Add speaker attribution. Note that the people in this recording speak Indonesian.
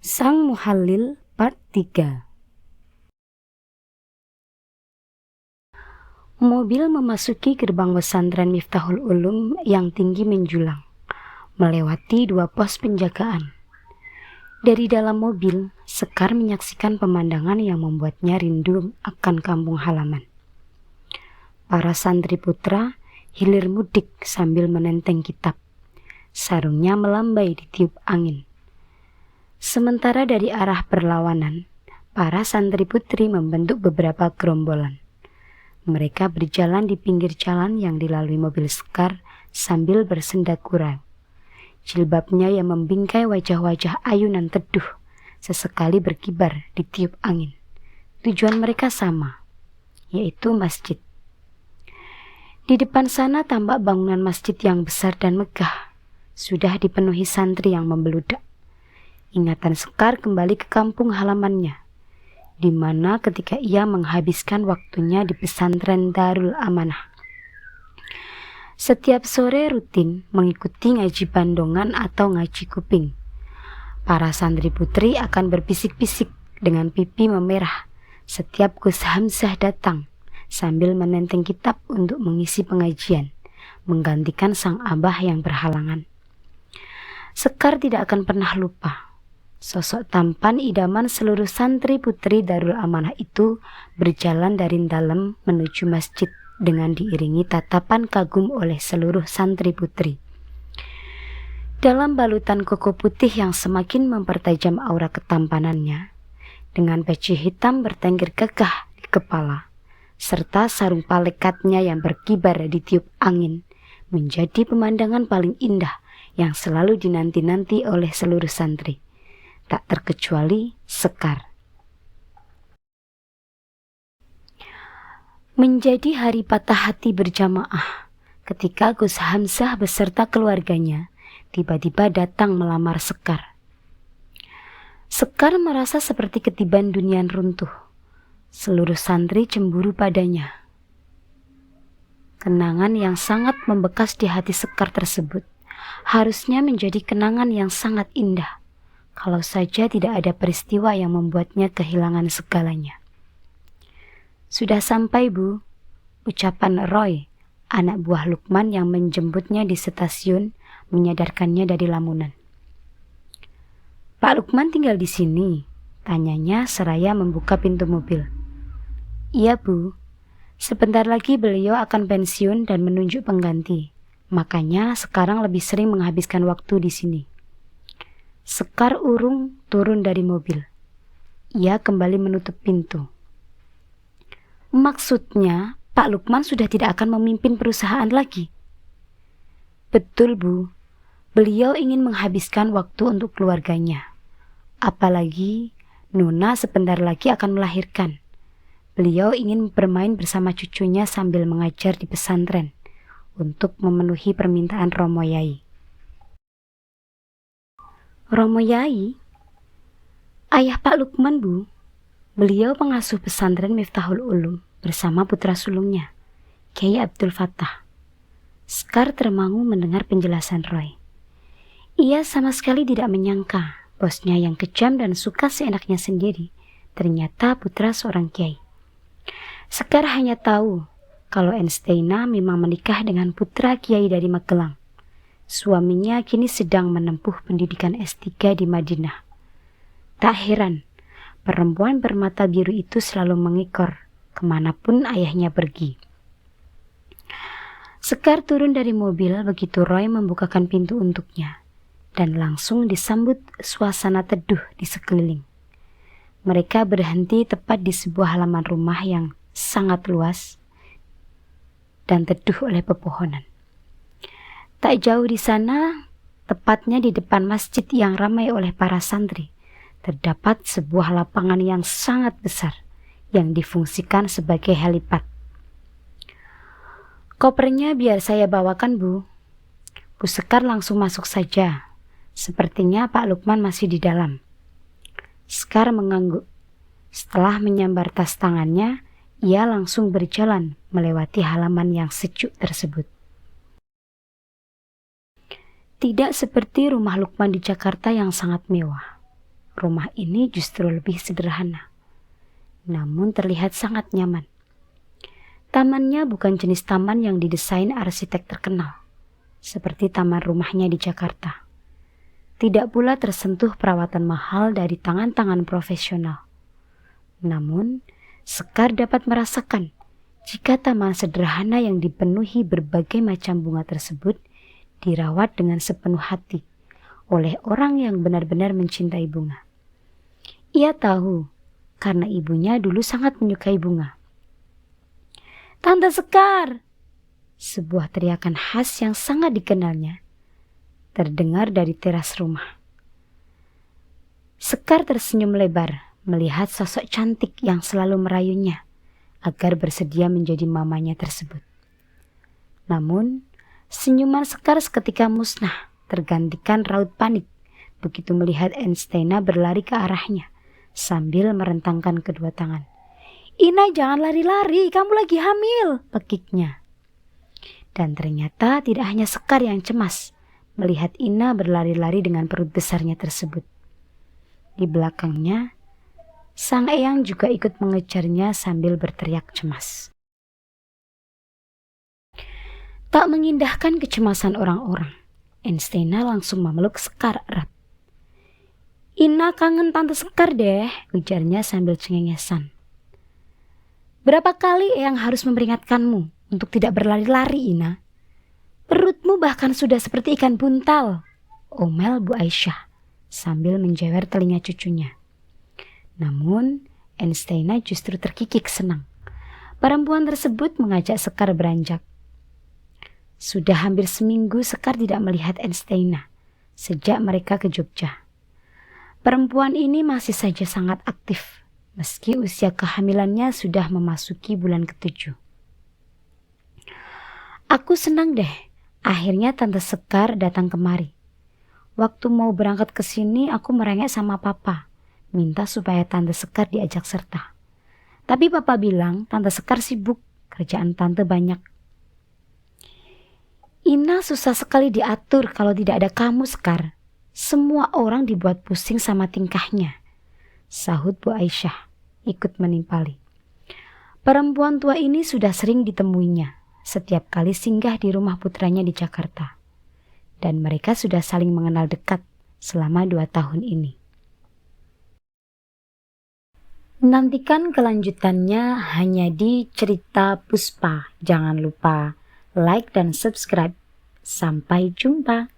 Speaker 1: Sang Muhallil Part 3. Mobil memasuki gerbang pesantren Miftahul Ulum yang tinggi menjulang, melewati 2 pos penjagaan. Dari dalam mobil, Sekar menyaksikan pemandangan yang membuatnya rindu akan kampung halaman. Para santri putra hilir mudik sambil menenteng kitab. Sarungnya melambai ditiup angin. Sementara dari arah berlawanan, para santri putri membentuk beberapa gerombolan. Mereka berjalan di pinggir jalan yang dilalui mobil Sekar sambil bersenda gurau. Jilbabnya yang membingkai wajah-wajah ayunan teduh sesekali berkibar ditiup angin. Tujuan mereka sama, yaitu masjid. Di depan sana tampak bangunan masjid yang besar dan megah, sudah dipenuhi santri yang membeludak. Ingatan Sekar kembali ke kampung halamannya, di mana ketika ia menghabiskan waktunya di pesantren Darul Amanah. Setiap sore rutin mengikuti ngaji bandongan atau ngaji kuping. Para santri putri akan berbisik-bisik dengan pipi memerah setiap Gus Hamzah datang sambil menenteng kitab untuk mengisi pengajian, menggantikan sang abah yang berhalangan. Sekar tidak akan pernah lupa. Sosok tampan idaman seluruh santri putri Darul Amanah itu berjalan dari dalam menuju masjid dengan diiringi tatapan kagum oleh seluruh santri putri. Dalam balutan koko putih yang semakin mempertajam aura ketampanannya, dengan peci hitam bertengger gagah di kepala, serta sarung palekatnya yang berkibar ditiup angin, menjadi pemandangan paling indah yang selalu dinanti-nanti oleh seluruh santri. Tak terkecuali Sekar. Menjadi hari patah hati berjamaah ketika Gus Hamzah beserta keluarganya tiba-tiba datang melamar Sekar. Sekar merasa seperti ketiban dunia runtuh. Seluruh santri cemburu padanya. Kenangan yang sangat membekas di hati Sekar tersebut harusnya menjadi kenangan yang sangat indah, kalau saja tidak ada peristiwa yang membuatnya kehilangan segalanya. Sudah sampai, Bu, ucapan Roy, anak buah Lukman yang menjemputnya di stasiun, menyadarkannya dari lamunan. Pak Lukman tinggal di sini, tanyanya seraya membuka pintu mobil. Iya, Bu, sebentar lagi beliau akan pensiun dan menunjuk pengganti, makanya sekarang lebih sering menghabiskan waktu di sini. Sekar urung turun dari mobil. Ia kembali menutup pintu. Maksudnya, Pak Lukman sudah tidak akan memimpin perusahaan lagi? Betul, Bu. Beliau ingin menghabiskan waktu untuk keluarganya. Apalagi Nona sebentar lagi akan melahirkan. Beliau ingin bermain bersama cucunya sambil mengajar di pesantren untuk memenuhi permintaan Romo Yai. Romo Yai? Ayah Pak Lukman, Bu. Beliau pengasuh pesantren Miftahul Ulum bersama putra sulungnya, Kiai Abdul Fattah. Sekar termangu mendengar penjelasan Roy. Ia sama sekali tidak menyangka bosnya yang kejam dan suka seenaknya sendiri ternyata putra seorang kiai. Sekar hanya tahu kalau Ensteina memang menikah dengan putra kiai dari Magelang. Suaminya kini sedang menempuh pendidikan S3 di Madinah. Tak heran, perempuan bermata biru itu selalu mengekor kemanapun ayahnya pergi. Sekar turun dari mobil begitu Roy membukakan pintu untuknya, dan langsung disambut suasana teduh di sekeliling. Mereka berhenti tepat di sebuah halaman rumah yang sangat luas dan teduh oleh pepohonan. Tak jauh di sana, tepatnya di depan masjid yang ramai oleh para santri, terdapat sebuah lapangan yang sangat besar yang difungsikan sebagai helipad. Kopernya biar saya bawakan, Bu. Bu Sekar langsung masuk saja. Sepertinya Pak Lukman masih di dalam. Sekar mengangguk. Setelah menyambar tas tangannya, ia langsung berjalan melewati halaman yang sejuk tersebut. Tidak seperti rumah Lukman di Jakarta yang sangat mewah. rumah ini justru lebih sederhana, namun terlihat sangat nyaman. Tamannya bukan jenis taman yang didesain arsitek terkenal, seperti taman rumahnya di Jakarta. Tidak pula tersentuh perawatan mahal dari tangan-tangan profesional. Namun, Sekar dapat merasakan jika taman sederhana yang dipenuhi berbagai macam bunga tersebut dirawat dengan sepenuh hati oleh orang yang benar-benar mencintai bunga. Ia tahu karena ibunya dulu sangat menyukai bunga. "Tante Sekar!" Sebuah teriakan khas yang sangat dikenalnya terdengar dari teras rumah. Sekar tersenyum lebar melihat sosok cantik yang selalu merayunya agar bersedia menjadi mamanya tersebut. Namun, senyuman Sekar seketika musnah, tergantikan raut panik begitu melihat Enstena berlari ke arahnya sambil merentangkan kedua tangan. "Ina, jangan lari-lari, kamu lagi hamil," pekiknya. Dan ternyata tidak hanya Sekar yang cemas melihat Ina berlari-lari dengan perut besarnya tersebut. Di belakangnya, sang eyang juga ikut mengejarnya sambil berteriak cemas. Tak mengindahkan kecemasan orang-orang, Enstena langsung memeluk Sekar erat. "Ina kangen Tante Sekar deh," ujarnya sambil cengengesan. "Berapa kali eyang harus memperingatkanmu untuk tidak berlari-lari, Ina? Perutmu bahkan sudah seperti ikan buntal," omel Bu Aisyah sambil menjewer telinga cucunya. Namun, Enstena justru terkikik senang. Perempuan tersebut mengajak Sekar beranjak. Sudah hampir seminggu Sekar tidak melihat Enstena sejak mereka ke Jogja. Perempuan ini masih saja sangat aktif, meski usia kehamilannya sudah memasuki bulan ke-7. "Aku senang deh, akhirnya Tante Sekar datang kemari. Waktu mau berangkat ke sini aku merengek sama Papa, minta supaya Tante Sekar diajak serta. Tapi Papa bilang Tante Sekar sibuk, kerjaan Tante banyak. Ina susah sekali diatur kalau tidak ada kamu, Sekar. Semua orang dibuat pusing sama tingkahnya," sahut Bu Aisyah ikut menimpali. Perempuan tua ini sudah sering ditemuinya setiap kali singgah di rumah putranya di Jakarta. Dan mereka sudah saling mengenal dekat selama 2 tahun ini. Nantikan kelanjutannya hanya di Cerita Puspa. Jangan lupa like dan subscribe. Sampai jumpa.